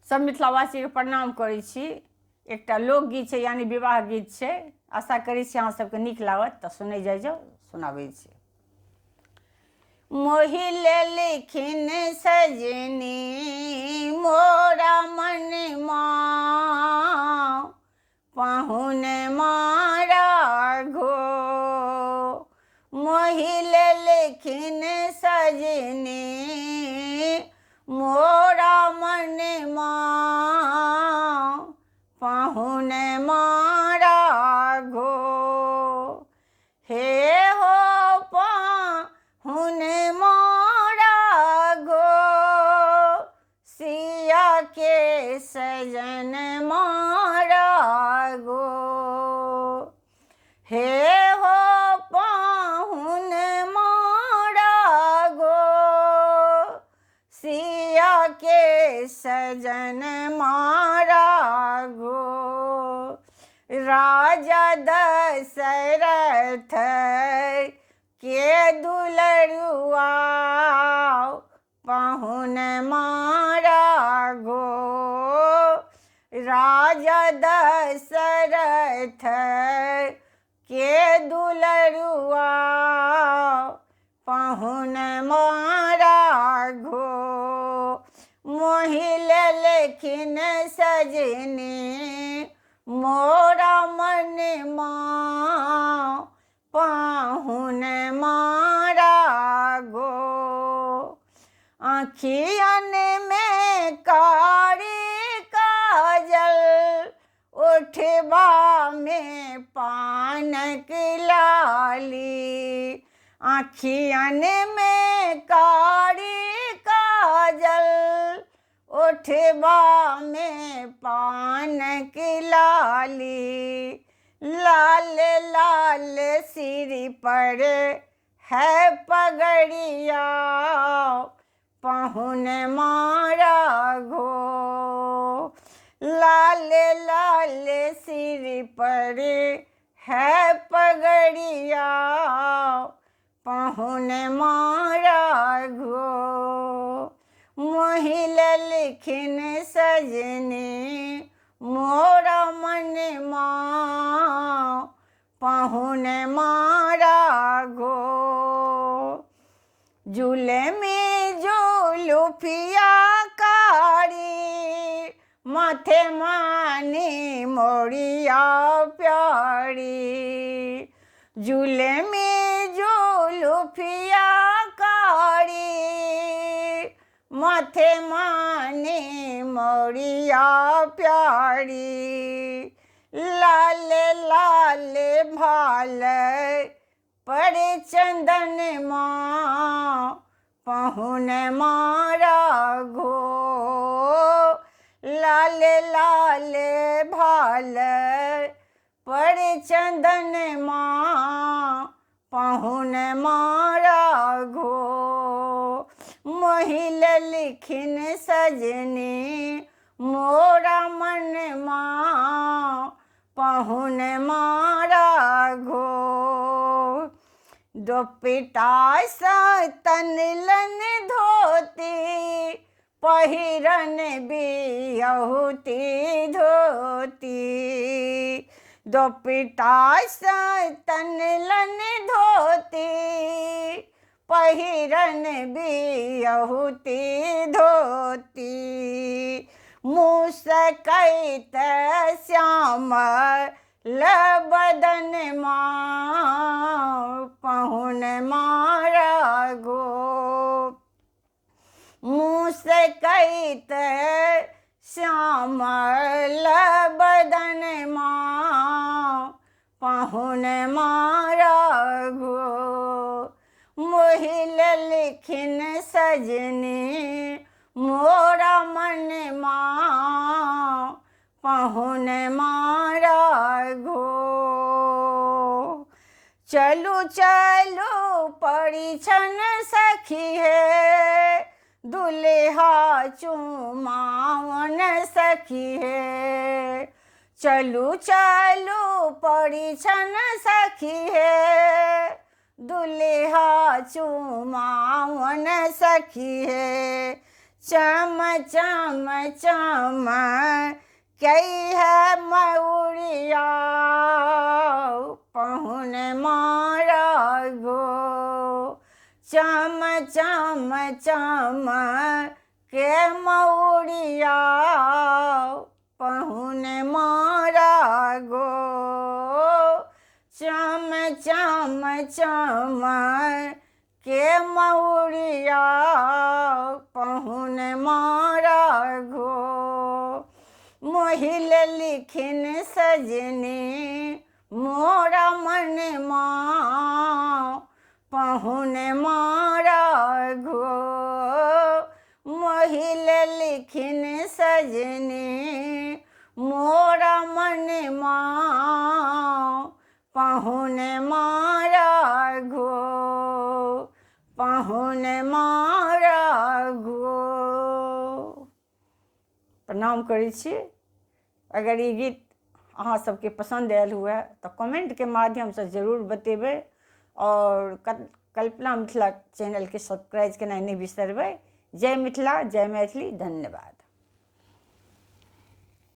सब मिथिलावासी के प्रणाम करै छी। एकटा लोकगीत छै यानी विवाह गीत छै। आशा करै छी अहाँ सबके नीक लागत तऽ सुनै जाइ जाउ, सुनाबै छी। मोहि लेलखिन सजनी मोरा मन माँ, पाहुन मारा घो। मोहि लेलखिन सजनी मोरा मन माँ, पाहुन मारा घो। हे हो पाहुन मारा घो, सिया के सजन मारा घो। हे हो पाहुन मारा घो, सिया के सजन मारा घो। राजा दशरथ के दुलरुआ, पाहुन मारा घो। राजा दशरथ के दुलरुआ, पाहुन मारा घो। मोहि लेलखिन सजनी मोरा मन माँ, पाहुन मारा घो। आँखियन में कारी काजल, ओठवा में पानक लाली। आँखियन में कारी काजल, ओठवा में पानक लाली। लाल लाल सिर पर है पगड़िया, पाहुन मारा घो। लाल लाल सिर पर है पगड़िया, पाहुन मारा घो। मोहि लेलखिन सजनी मोरा मन माँ, पाहुन मारा घो। जुलमी जुलुफिया कारी, माथे मानी मोरिया प्यारी। जुलमी जुलुफिया कारी, माथे मानी मोरिया प्यारी। लाल लाल भाल पर चंदन माँ, पाहुन मारा घो। लाल लाल भाल पर चंदन माँ, पाहुन मारा घो। मोहि लेलखिन सजनी मोरा मन माँ, पाहुन मारा घो। दोपटा सा तनलन धोती, पहिरन बियहुती धोती। दोपटा सा तनलन धोती, पहिरन बियहुती धोती। मुसकैत श्यामल बदन माँ, पाहुन मारा घो। मुसकैत श्यामल बदन माँ, पाहुन मारा घो। मोहि लेलखिन सजनी मोरा मन माँ, पाहुन मारा घो। चलू चलू परिछन सखी है, दुल्हा चुमावन सखी है। चलू चलू परिछन सखी है, दुल्हा चुमावन सखी है। चम चम चम कई है मयूरिया पहुन मारा गो। चम चम चम के मयूरिया पहुन मारा गो। चम चम चम के मयूरिया पहुन मारा गो। मोहिल लिखिन सजनी मोरा मन माँ पहुन मारा गो। मोहिल लिखिन सजनी मोरा मन माँ पहुन मारा गो। पहुन मारा गो। प्रणाम करै छी। अगर ये गीत अहाँ सबके पसंद आयल हुए तो कमेंट के माध्यम से जरूर बतेबै और कल्पना मिथिला चैनल के सब्सक्राइब केनाइ नहीं बिसरबै। जय मिथिला, जय मैथिली, धन्यवाद।